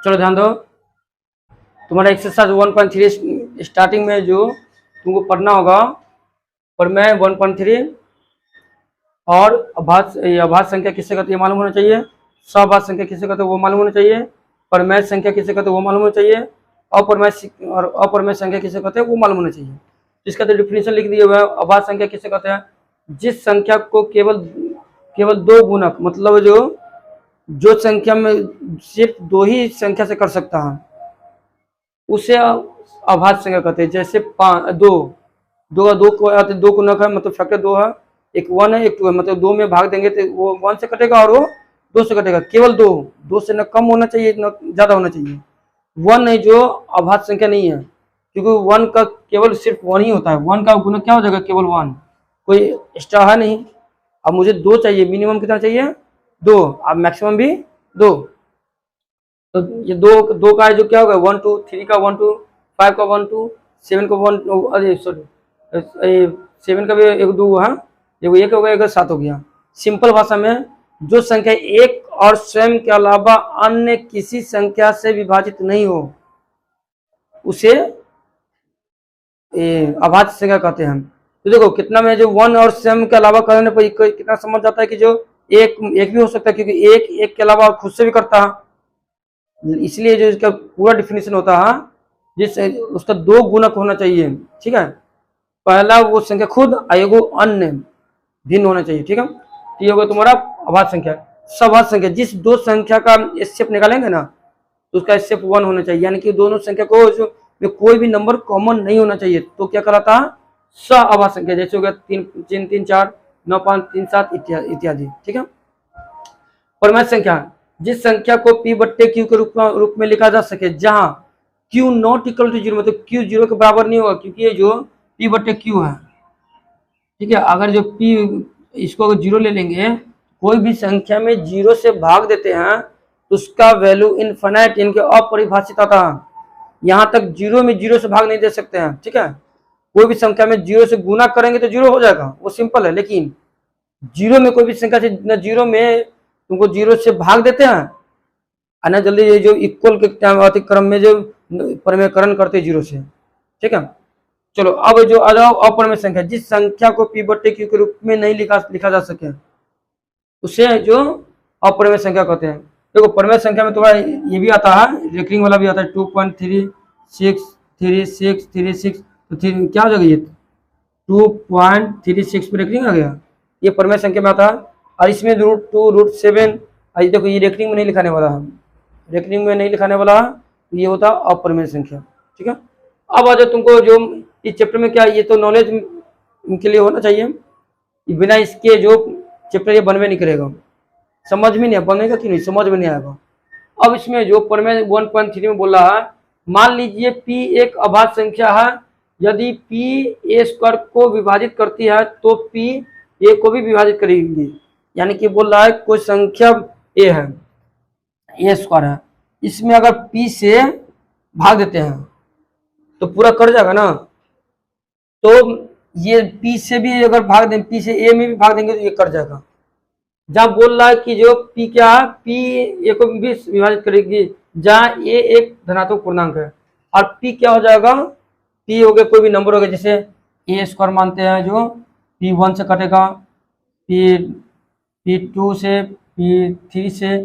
चलो ध्यान दो, तुम्हारा एक्सरसाइज 1.3 स्टार्टिंग में जो तुमको पढ़ना होगा, प्रमेय 1.3 और अभाज्य संख्या किससे कहते हैं मालूम होना चाहिए, सभाज्य संख्या किससे कहते हैं वो मालूम होना चाहिए, प्रमेय संख्या किससे कहते हैं वो मालूम होना चाहिए, अप्रमेय संख्या किससे कहते हैं वो मालूम होना चाहिए। इसका तो डिफिनेशन लिख दिया हुआ है। अभाज्य संख्या किससे कहते हैं, जिस संख्या को केवल दो गुणक, मतलब जो संख्या में सिर्फ दो ही संख्या से कर सकता है उसे अभाज्य संख्या कहते हैं। जैसे दो गुणक है, मतलब फैक्टर दो है, एक 1 है एक 2 है, मतलब 2 में भाग देंगे तो वो 1 से कटेगा और वो 2 से कटेगा। केवल दो से न कम होना चाहिए न ज्यादा होना चाहिए। 1 है जो अभाज्य संख्या नहीं है, क्योंकि 1 का केवल सिर्फ 1 ही होता है। 1 का गुणक क्या हो जाएगा, केवल 1, कोई एक्स्ट्रा है नहीं। अब मुझे 2 चाहिए, मिनिमम कितना चाहिए 2, अब मैक्सिमम भी 2। तो ये दो का है जो क्या होगा 1 2, 3 का 1 2, 5 का 1 2, 7 का 1, अरे सॉरी 7 का भी एक 2 है, एक एक हो गया, एक 7 हो गया। सिंपल भाषा में जो संख्या एक और स्वयं के अलावा अन्य किसी संख्या से विभाजित नहीं हो उसे अभाज्य संख्या कहते हैं। तो देखो कितना में जो 1 और स्वयं के अलावा करने पर कितना समझ जाता है कि जो एक भी हो सकता है, क्योंकि एक के अलावा खुद से भी करता है। इसलिए जो इसका पूरा डिफिनेशन होता है जिस उसका 2 गुणक होना चाहिए, ठीक है। पहला वो संख्या खुद, एगो अन्य भिन्न होना चाहिए, ठीक है। तो ये होगा तुम्हारा अभाज्य संख्या। सभाज्य संख्या, जिस दो संख्या का एचसीएफ निकालेंगे ना तो उसका एचसीएफ 1 होना चाहिए, यानी कि दोनों संख्या को में कोई भी नंबर कॉमन नहीं होना चाहिए, तो क्या कहलाता है सभाज्य संख्या। जैसे हो गया 3 3 4 9 5 3 7 इत्यादि, ठीक है। प्रमेय संख्या, जिस संख्या को p बट्टे q के रूप में लिखा जा सके, जहां q नॉट इक्वल टू 0, मतलब q 0 के बराबर नहीं होगा, क्योंकि ये जो p बट्टे q है, ठीक है। अगर जो p इसको अगर 0 ले लेंगे, कोई भी संख्या में 0 से भाग देते हैं तो उसका वैल्यू इनफाइनाइट यानी कि अपरिभाषित आता है। यहाँ तक 0 में 0 से भाग नहीं दे सकते हैं, ठीक है। कोई भी संख्या में 0 से गुना करेंगे तो 0 हो जाएगा, वो सिंपल है। लेकिन 0 में कोई भी संख्या से न 0 में तुमको 0 से भाग देते हैं और न जल्दी ये जो इक्वल के अतिक्रम में जो प्रमेयकरण करते 0 से, ठीक है। चलो अब जो आ जाओ अप्रमेय संख्या, जिस संख्या को p बट्टे q के रूप में नहीं लिखा जा सके उसे जो अप्रमेय संख्या कहते हैं। देखो प्रमेय संख्या में तुम्हारा ये भी आता है, रेकरिंग वाला भी आता है, 2.363636, तो क्या हो जाएगा ये 2.36 पे रेकरिंग आ गया, ये प्रमेय संख्या में आता है। और इसमें √2 √7, देखो ये रेकरिंग में नहीं लिखाने वाला है, रेकरिंग में नहीं लिखाने वाला है, ये होता है अप्रमेय संख्या, ठीक है। अब आ जाओ तुमको जो इस चैप्टर में क्या, ये तो नॉलेज के लिए होना चाहिए, बिना इसके जो चैप्टर ये बनवे नहीं करेगा, समझ में नहीं बनेगा कि नहीं, समझ में नहीं आएगा। अब इसमें जो प्रमेय 1.3 में बोल रहा है, मान लीजिए p एक अभाज्य संख्या है, यदि p a स्क्वायर को विभाजित करती है तो p a को भी विभाजित करेगी। यानी कि बोल रहा है कोई संख्या a है, a स्क्वायर है, इसमें अगर p से भाग देते हैं तो पूरा कर जाएगा ना। तो ये p से भी अगर भाग दें, p से a में भी भाग देंगे तो ये कर जाएगा। जहां बोल रहा है कि जो p क्या है, p a को भी विभाजित करेगी, जहां a एक धनात्मक पूर्णांक है, और p क्या हो जाएगा, p हो गया कोई भी नंबर हो गया, जैसे a स्क्वायर मानते हैं जो p1 से कटेगा, p2 से, p3 से,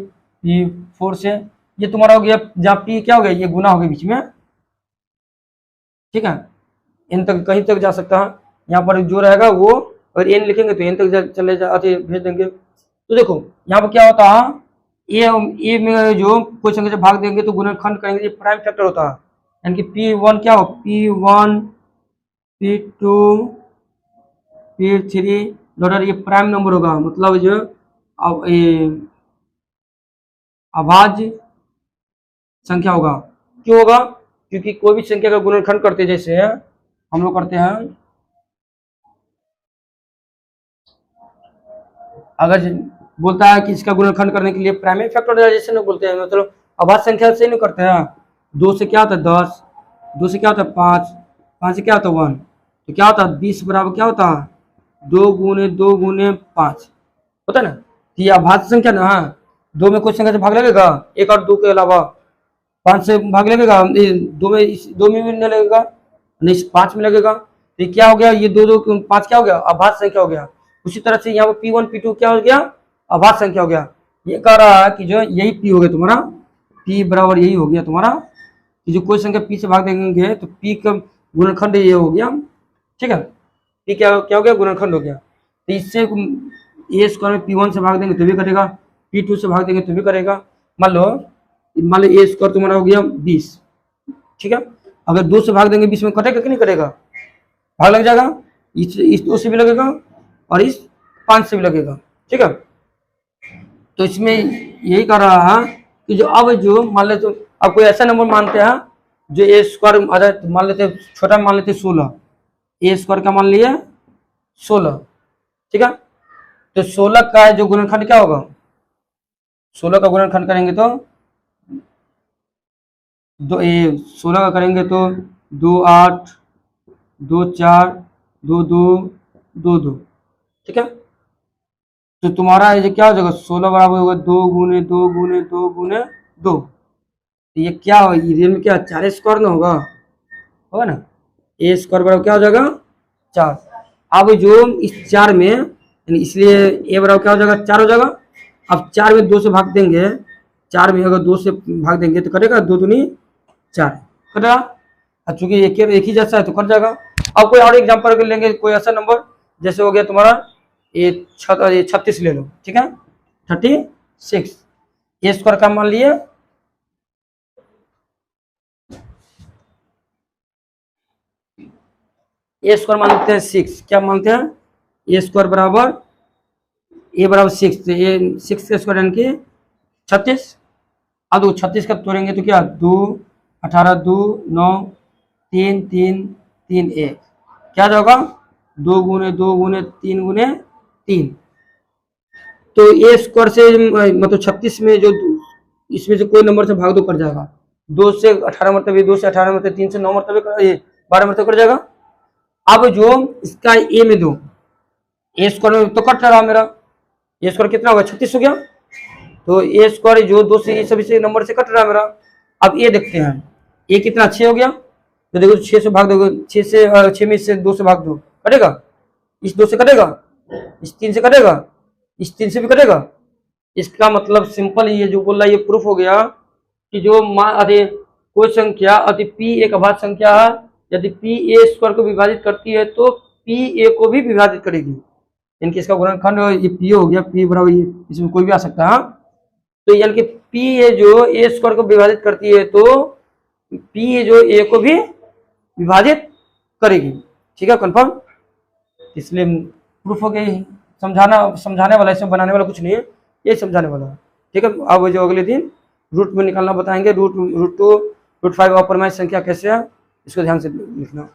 p4 से, ये तुम्हारा हो गया। जहाँ p क्या हो गया, ये गुना हो गया बीच में, ठीक है, n तक कहीं तक जा सकता है। यहाँ पर जो रहेगा वो अगर n लिखेंगे तो n तक चले जाते भेज देंगे। तो देखो यहाँ पर क्या होता है, ए में जो कोई संख्या से भाग देंगे तो गुणनखंड करेंगे, ये प्राइम फैक्टर होता है। यानी कि p1 क्या हो, p1 p2 p3 डॉलर, ये प्राइम नंबर होगा, मतलब जो अभाज्य संख्या होगा। क्यों होगा, क्योंकि कोई भी संख्या का गुणनखंड करते जैसे हम लोग करते हैं, अगर बोलता है कि इसका गुणनखंड करने के लिए प्राइमरी फैक्टराइजेशन बोलते हैं, मतलब अभाज्य संख्या से नहीं करते हैं। 2 से क्या होता है 10, 2 से क्या होता है 5, 5 से क्या होता है 1, तो क्या होता है 20 बराबर क्या होता है 2 गुने 2 गुने 5 होता है ना। तो ये अभाज्य संख्या ना, 2 में कोई संख्या से भाग लगेगा, 1 और 2 के अलावा, 5 से भाग लगेगा, ये 2 में, इस 2 में भी नहीं लगेगा, नहीं 5 में लगेगा। तो ये क्या हो गया, ये 2 2 5 क्या हो गया, अभाज्य संख्या हो गया। उसी तरह से यहाँ पर P1 P2 क्या हो गया, अभाज्य संख्या हो गया। ये कह रहा है कि जो यही P हो गया तुम्हारा, P बराबर यही हो गया तुम्हारा कि जो कोई संख्या P से भाग देंगे तो P का गुणनखंड ये हो गया, ठीक है। P क्या हो गया, गुणनखंड हो गया। तो इससे ए स्क्वायर में P1 से भाग देंगे तो भी करेगा, P2 से भाग देंगे तो भी करेगा। मान लो ए स्क्वायर तुम्हारा हो गया 20, ठीक है। अगर 2 से भाग देंगे 20 में कटेगा कि नहीं कटेगा, भाग लग जाएगा। इस 2 से भी लगेगा और इस 5 से भी लगेगा, ठीक है। तो इसमें यही कर रहा है कि जो अब जो मान लेते, अब कोई ऐसा नंबर मानते हैं जो ए स्क्वायर मान लेते, छोटा मान लेते 16, ए स्क्वायर का मान लिया 16, ठीक है। तो 16 का जो गुणनखंड क्या होगा, 16 का गुणनखंड करेंगे तो 16 का करेंगे तो 2 8 2 4 2 2 2 2, ठीक है। तो तुम्हारा ये क्या हो जाएगा, 16 बराबर होगा 2 गुने 2 गुने 2 गुने 2। तो ये क्या होगा, ये में क्या 4 स्क्वायर ना होगा ना, ए स्क्वायर बराबर क्या हो जाएगा 4। अब जो इस 4 में, इसलिए ए बराबर क्या हो जाएगा 4 हो जाएगा। अब 4 में 2 से भाग देंगे, 4 में अगर 2 से भाग देंगे तो करेगा 2 दूनी 4 कटेगा। अब चूंकि एक ही जैसा है तो कट जाएगा। अब कोई और एग्जांपल लेंगे, कोई ऐसा नंबर जैसे हो गया तुम्हारा ये 36 ले लो, ठीक है, 36। ए स्क्वायर का मान लिए ए स्क्वायर मानते हैं 6, क्या मानते हैं, ए स्क्वायर बराबर ए बराबर 6, तो ये 6 का स्क्वायर यानी कि 36। अब 36 का तोड़ेंगे तो क्या 2 18 2 9 3 3 3 1, क्या जाएगा 2 गुने 2 गुने 3 गुने 3। तो ए स्क्वायर से मतलब 36 में जो इसमें से कोई नंबर से भाग दो कर जाएगा, 2 से 18 मरतबे, 2 से 18 मरतबे, 3 से 9 मरतबे, 12 मरतबे कर जाएगा। अब जो इसका ए में दो, ए स्क्वायर में तो कट रहा मेरा, ए स्क्वायर कितना होगा 36 हो गया। तो ए स्क्वायर जो 2 से सभी से नंबर से कट रहा है मेरा। अब ए देखते हैं, ए कितना 6 हो गया, तो देखो 6 से भाग दो, 6 में से 2 से भाग दो कटेगा, इस 2 से कटेगा, इस 3 से कटेगा, इस 3 से भी कटेगा। इसका मतलब सिंपल ये जो बोल रहा है ये प्रूफ हो गया कि जो कोई संख्या यदि P एक अभाज्य संख्या है, यदि P ए स्क्वायर को विभाजित करती है तो P ए को भी विभाजित करेगी। इनकी इसका गुणनखंड ये P हो गया, P बराबर इसमें कोई भी आ सकता है। तो यानी कि P ए जो ए स्क्वायर को विभाजित करती है तो P ए जो ए को भी विभाजित करेगी, ठीक है, कंफर्म। इसलिए प्रूफ हो गया, समझाने वाला, इसमें बनाने वाला कुछ नहीं है, ये समझाने वाला है, ठीक है। अब जो अगले दिन रूट में निकालना बताएंगे, रूट 2 रूट 5 अप्रमेय संख्या कैसे है, इसको ध्यान से लिखना।